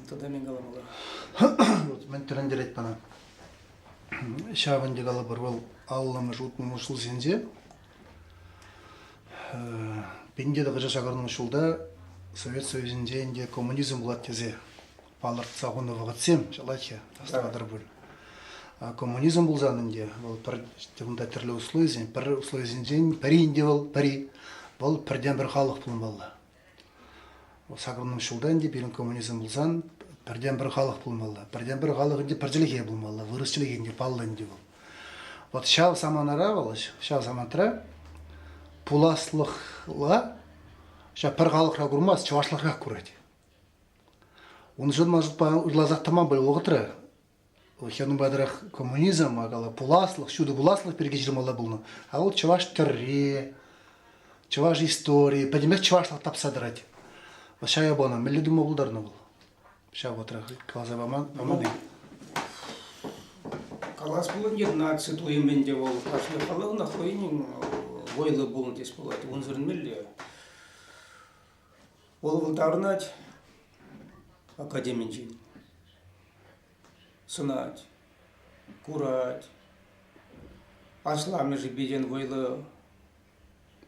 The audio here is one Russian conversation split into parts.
Тогда мен галамала. Вот мен трендер айтпана. Шабынды гала бір ол аллама жутмын ушыл сенде. Пенде да гыжа шагарның ушулда Совет Союзінде инде коммунизм булат тезе. Палырт сагуны вагатсем, жалача, тастагадыр бул. Коммунизм булзан инде, ол пір тегунда тирлі условия, пір условия пари инде пари. Бұл бірден бір халық булын балла. Сагырның ушулда инде билин коммунизм булзан, бірден бір халық булын балла. Бірден бір халық инде піржиліге булын балла, вырысчылык инде палла инде бұл. Вот шав саманара балыш, шав самантра пуласлықла ша бір халықра курмас, чавашлықра курады. Он жон мажыт па урлазақтаман бұл оғытыры. Хенің бадырақ коммунизм, ағала пуласлық, шуды пуласлық берге жырмала бұлны. А ол чаваш тірре, чаваш истории, подемек чавашлық тапсадырады. Вот шая бана, милли дума бұлдарны бұл. Ша отырақ, қалаза баманы. Қалас болын 19 ойынменде ол қашылы қалауына қойының ойлы болын тес болады. Он зірінмелі. Ол бұлдарынат академин жин. Сынать, курать. Аслами же беден ойлы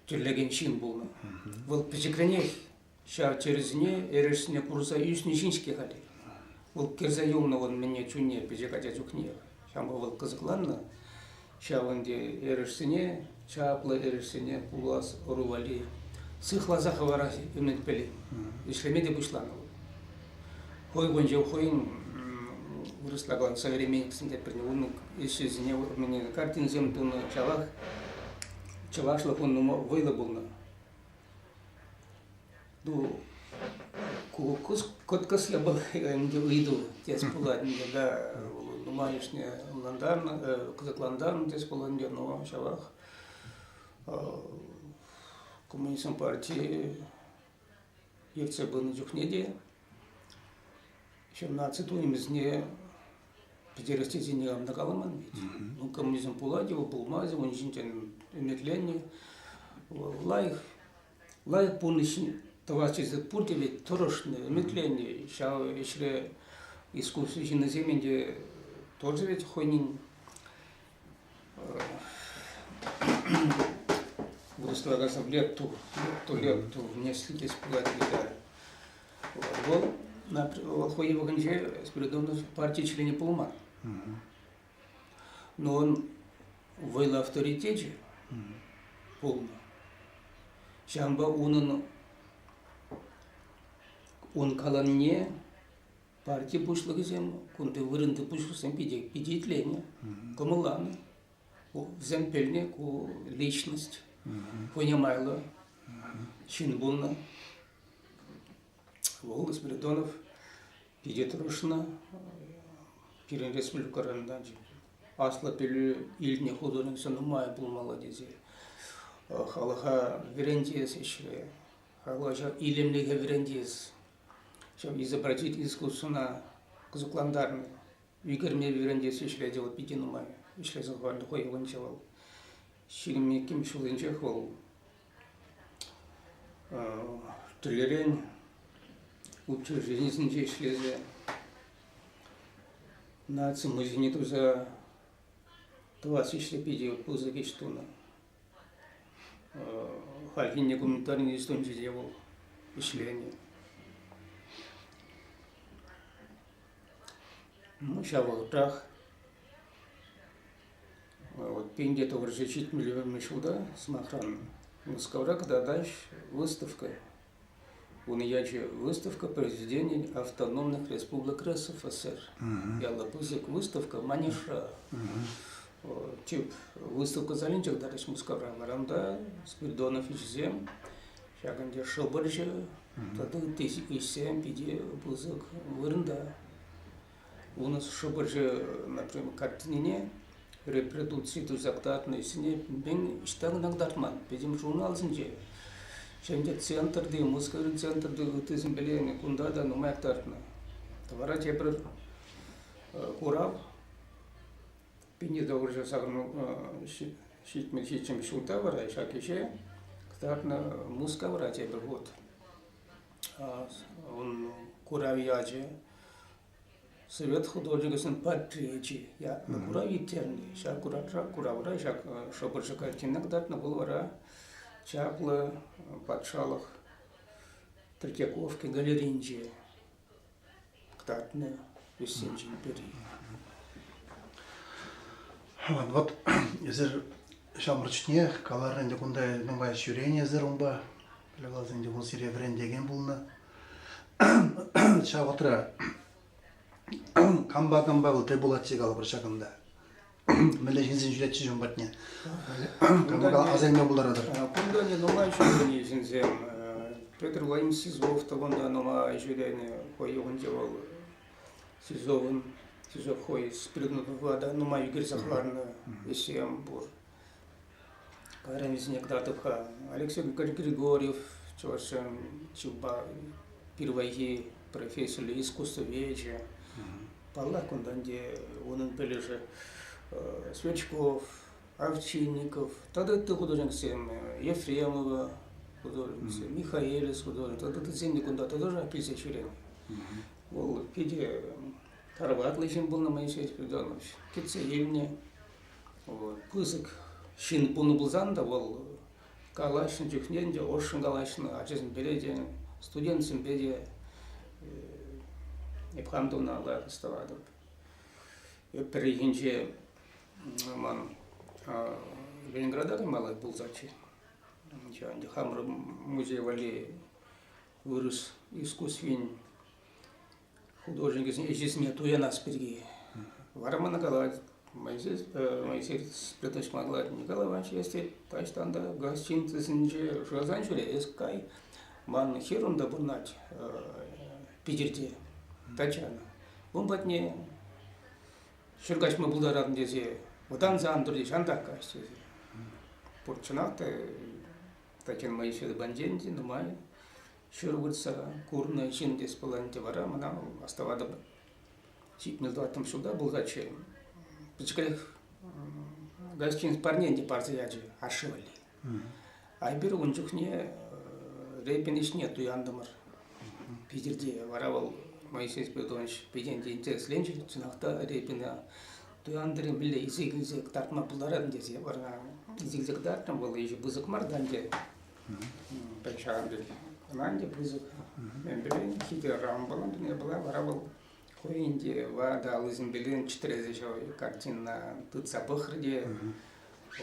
түрлеген чин болны. Ол пізікріне ша терезіне әресіне курса үйісіне жиншке қали. Ол керза юмна он мене чуне пізікатя чукне. Шамба ол қызықланны. Ша онде әресіне, чаплы әресіне кулас ұрывали. Сыхлаза хавара үмет пелі. Ишлемеде бұшланы. Хой гонжа хойын вырыслаган современниксінде біріне оның ешезіне мене картин земтуны чавашлық оның вайлы болны. Ду көткіс я был әмде ұйду тес болады. Да нумайышне қызықландарны тес болады. Но чавақ коммунизм партии ерце бұны жүхнеде. 17 уйымызне педерастезіне ғамда қаламан бейді. Коммунизм пулади, пулмази, он жинтен үметленне. Лайық бұнышын тавачызы пуртеве тұрышны үметленне. Шау ешірі искусство жины земенде тоже ведь хойнин вырастлагаса в лепту несколько спулади. Вот. Хой вагонже спиридонов партии члене полума. Но он в авторитете полно. Шамба он каланне партии пушлы зем, кунты вырынты пушлы зем пидитление, комаланы, земпельне ку личность, понимайла, чинбулна. Волга Спиридонов пидет рушна, пирен республика ранданчи. Асла пилю ильне художник санумая был молодец. Халаха верендиес еще, халаха илемлига верендиес. Чтобы изобразить искусственно кузукландарный. Вигерме верендиес еще делал пятинумая. Еще захватил хой ланчевал. Щильми ким шулинчехвал. Толерень. Учу жизнь шлезе. Наци музиниту за 25 пузыки штуна. Хальхинне гуманитарный истончи делал исследование. Ну, сейчас в трах. Вот пенде-то уже чуть миллион мешуда с махраном. Скоро, когда дальше выставка. У Ниячи выставка произведений автономных республик РСФСР. Я лапузик выставка Маниша. Тип выставка Залинчик дальше Мускавра Маранда, Спиридонов Ичзем, Шаганде Шобаржа, тогда 1007 пиди бузык Вырнда. У нас Шобаржа, например, картине репродукции тузактатной сине бен штаг нагдартман, пидим журнал зинже. Şimdi центр değil, Moskova'nın центр değil, ötesinin belirli kunda da numayak tartına. Tavara çepre kurav, pini de oraya sakın şitme şulta var, şakişe, tartına Moskova çepre hot. On kurav yaje, Совет художников патриотии, я на кура витерни, ша кура ша шабырша картинок дат на булвара, чаплы, патшалых, Третьяковки, галеринчи, ктатны, весенчи империи. Вот, езер шамрчне, каларында кундай нумай шүрение езер умба, лазында бул серебрен деген булна. Чагытра камба бул тебулатчы калып бір шагында. Меле жинсин жүретчи жумбатне. Камба азайна буларадыр. Кунда не нумай шүрение жинсем. Петр Владимирович Сизов, тогда нумай шүрение койгон жевал. Сизов хой спрыгнул в вода, нумай Игорь Захарна, Есем бур. Карамизне Кдатовха, Алексей Григорьев, Чувашем, Чуба, первый профессор искусствоведения. Палла Кунданде, он бележе Свечков, Овчинников, тогда ты художник всем, Ефремова, художник всем, Михаэлис художник, тогда ты земли куда, тогда тоже описываешь ширение. Вот, пиде Тарват лишен был на моей сети Придонович, Кицеильне, вот, Пысык, Шин пуну булзанда, вол, Калашин, Чухненде, Ошин Галашин, Ачезин Береде, студент Симбеде, Ипхамдуна Аллах Ставадов. И переехали ман Ленинграда малый был зачи. Хамр музей вали вырос искусствен художник здесь нету я нас перги. Вармана Галат, Моисей Сплеточ Магла Николай Иванович есть, тачтанда гостин цесенче шазанчуре эскай ман херунда бурнать Питерте. Тачана. Бумбатне шургаш мы булдаран дезе, одан зандурди шантакаш дезе. Порчанакта такен Моисей банденди, нумай шургутса курна чиндес паланте вара, мана оставада чипмилдатам сюда булгаче. Пичкалев гостин парненди партияджи ашивали. Айбир унчухне репиниш нету яндамар. Питерде варавал Моисей Спиридонович педенде интерес ленчи, цинахта репина. То Андрей Милле изигзик тартма пуларан дезе, варна изигзик тартам было еще бызык марданде. Печанде, ананде бызык. Мембелен хитер рамбалан не была, варавал хуинде, вада лызимбелен 4 картина тут запахрде.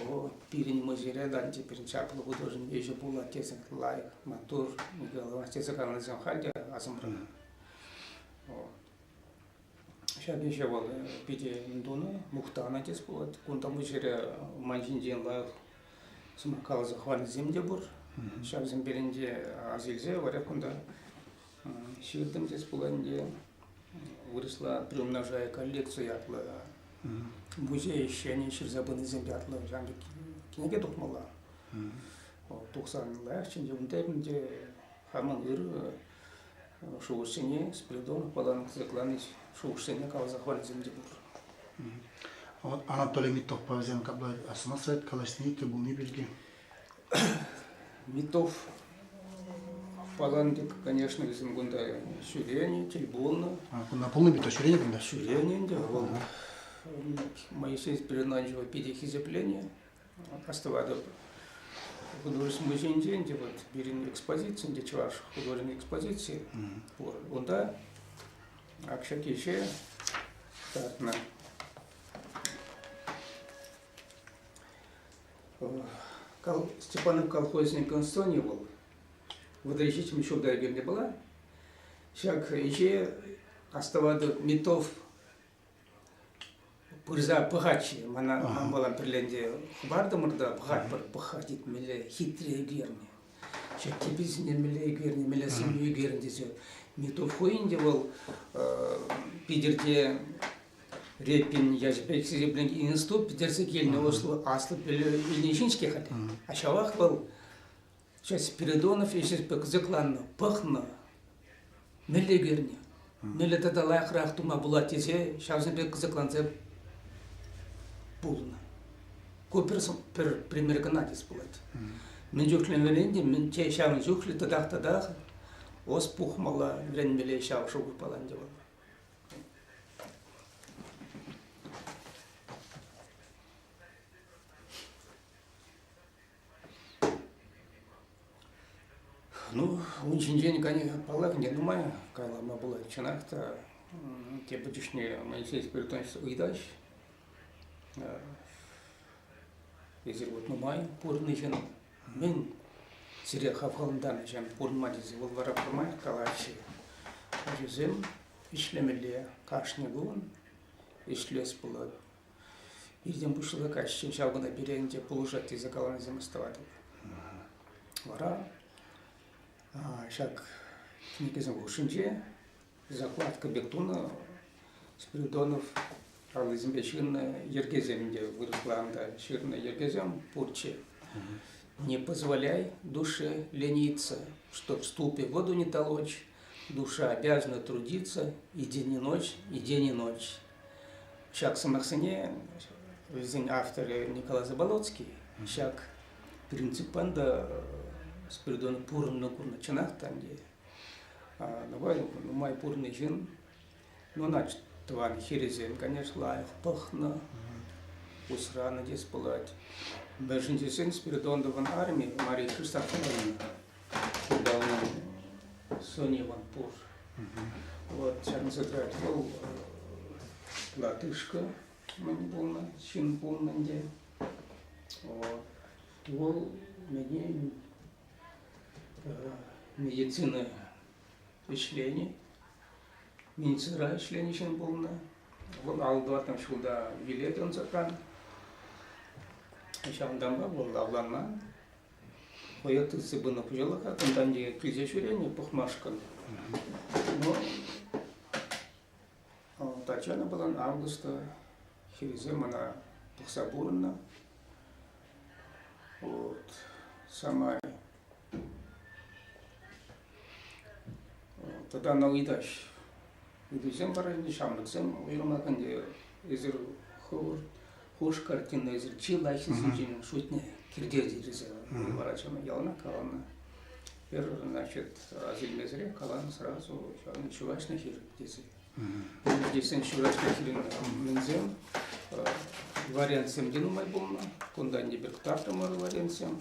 О, пирень музея данте перенчапла художник еще был отец лайк, мотор, Николай отец канализм хальде, асамбра. Сейчас еще был пите Индуна, Мухтана отец был, кунта музея манжинден лайк, смакал захват земде бур. Сейчас зембеленде азильзе, варя кунта ширдем отец был, выросла, приумножая коллекцию атла. Музей еще не через забыны земли атла, жанры кинеге тухмала. Тухсан лайчин, жевнтебнде хаман ир шоушене, Спиридонов, Паланок закланить шоушене, кого захвалит земли бур. Вот Анатолий Митов повезен, как бы основать калашники, был не бельги. Митов, Паланок, конечно, из Ингунда Шурени, Тельбонна. На полный бито Шурени, да? Шурени, да. Моисей Спиридонович пиде хизепление, оставада художественный музей где вот берем экспозиции, где чуваш художественной экспозиции, он да, акшаки еще татна. Степанов колхозник Константинов, выдающим еще дайгер не была, шаг еще оставада Митов. Пырза пахачи, мана была перленде хубарда мурда пахатит меле хитрые герни. Шакки bizне меле герни, меле самые герни десе. Митов хуинде был пидерде репин яжбек серебряный институт, пидерсе кельне осло асло ильничинский хали. А шавах был сейчас Спиридонов и сейчас закланно пахно меле герни. Меле тогда лайхрах тума была тесе, сейчас бек закланце полно. Коперс пример канадец был это. Мен жухлен веренде, мен те шавн жухли тадах, ос пухмала врен меле шав шугу паланде был. Ну, очень день, конечно, палак не думаю, когда мы были в Чанахта, те будущие Моисей Спиритонец уйдаш, если вот numai purni jen min сирия хавхалдан жан пурмадизи волвара пурмай калачи ажизем ишлемеле кашнегун ишлес было ирдем бушла кашчин шалгана беренде полужать из закалана земствовать вара шак книгизм ушинже закладка бектуна Спиридонов Алызмбе ширна ергеземде выросланда ширна ергезем пурче. Не позволяй душе лениться, чтоб в ступе воду не толочь. Душа обязана трудиться и день и ночь, и день и ночь. Шак самахсане, автор Николай Заболоцкий, шак принципанда Спиридон пурна курна чинах там где. Давай, май пурный жин, ну значит. Тван херезем, конечно, лайф пахна, усрана здесь пылать. Бежинти сын Спиридонован армии, Мария Христофоровна, когда он Сони Ван Пур. Вот, сейчас затратил латышка, мы не полно, чин полно где. Вот, вол, мне медицина впечатление. Медицина членищен полна. Вот алды там шуда билет он закан. Сейчас дамба был лавлана. Поет из себя на пожелаха, там где кризисурение похмашкан. Но Татьяна была на августа, херезем она похсабурна. Вот сама. Тогда на уйдаш. Идущим барани шамлыксым, уйрумаканде изер хош картина изер чилайшин сужин шутне кирдези реза барачама ялна калана. Значит, азильмезре калан сразу чувашный хир дези. Здесь чувашный хир мензем вариантсем динумай бумна, кунданди бектартамар вариантсем,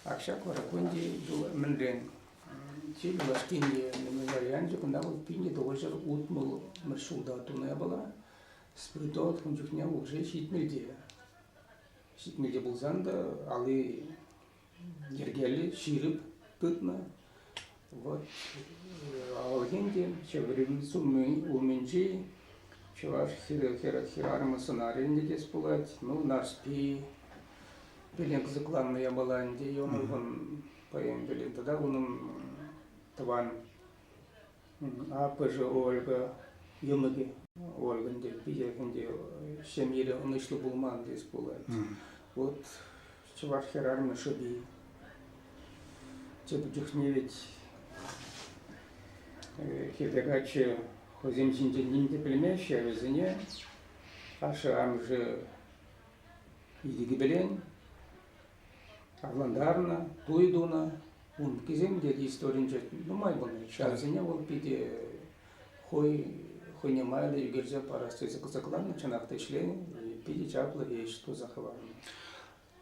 акшак варакунди мендрен. Чили лашкинди варианте, когда вот пинди тоже утмул маршрута тунная была, Спиридон хунчукня уже щитмельде. Щитмельде был занда, алы ергели, ширип, пытна. Вот, а в агенте, чевревицу мы уменьши, чеваш хирарма сонаренде здесь пулать, ну, наш пи, пеленк закланная была, где он поем пелен, тогда он Тван, АПЖ Ольга, Юмаги, Ольга, где пиеханде, семье он еще был ман здесь пулать. Вот чувак херарма шаби. Типа дюхневить хидагачи хозимчинде нимде племящая везене, аша амже идигибелен, авландарна, туйдуна. Он киземде историнче, ну май был, шарзине был пиде хой не майли и герзе парасты заклан начинак член и пиде чапла и что захватно.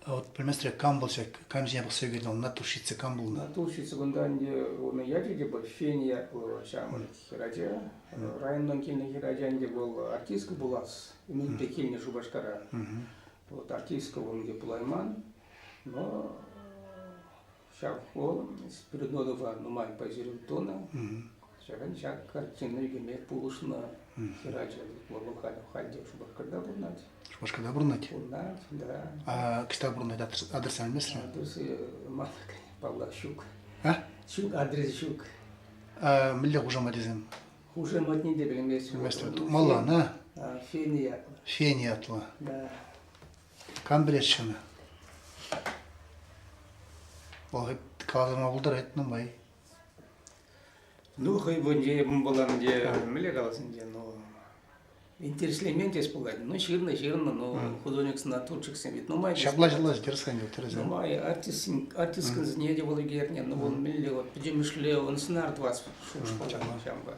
А вот приместре камбалчак, камзиня был сегодня на тушице камбал. На тушице гунданде он яди был фения шамар хирадя, районный кино хирадянде был артистка булас, именно пекильня шубашкара. Вот артистка он где плайман, но шаг ол Спиридонова numai позирил тона. Шаг картина игме пулушна хираджа волохали хади шубашкарда бурнать. Шубашкарда бурнать? Бурнать, да. А киста бурнать адрес альмесра? Адрес Малак Павла Щук. А? Щук адрес Щук. А милле хуже мадизем? Хуже матни дебели место. Мала, на? Фения. Фения атла. Да. Камбреччина. Ол калама булдар этнамай. Ну, хай вонде была где галасынде, но интереслементе спугать. Ну, ширно, но художник с натурчик семит. Ну, май. Шаблажлаж дерсанил тереза. Ну, май артист не делал герня, но он милле вот, где мишле, он снар 20 шуш шамба.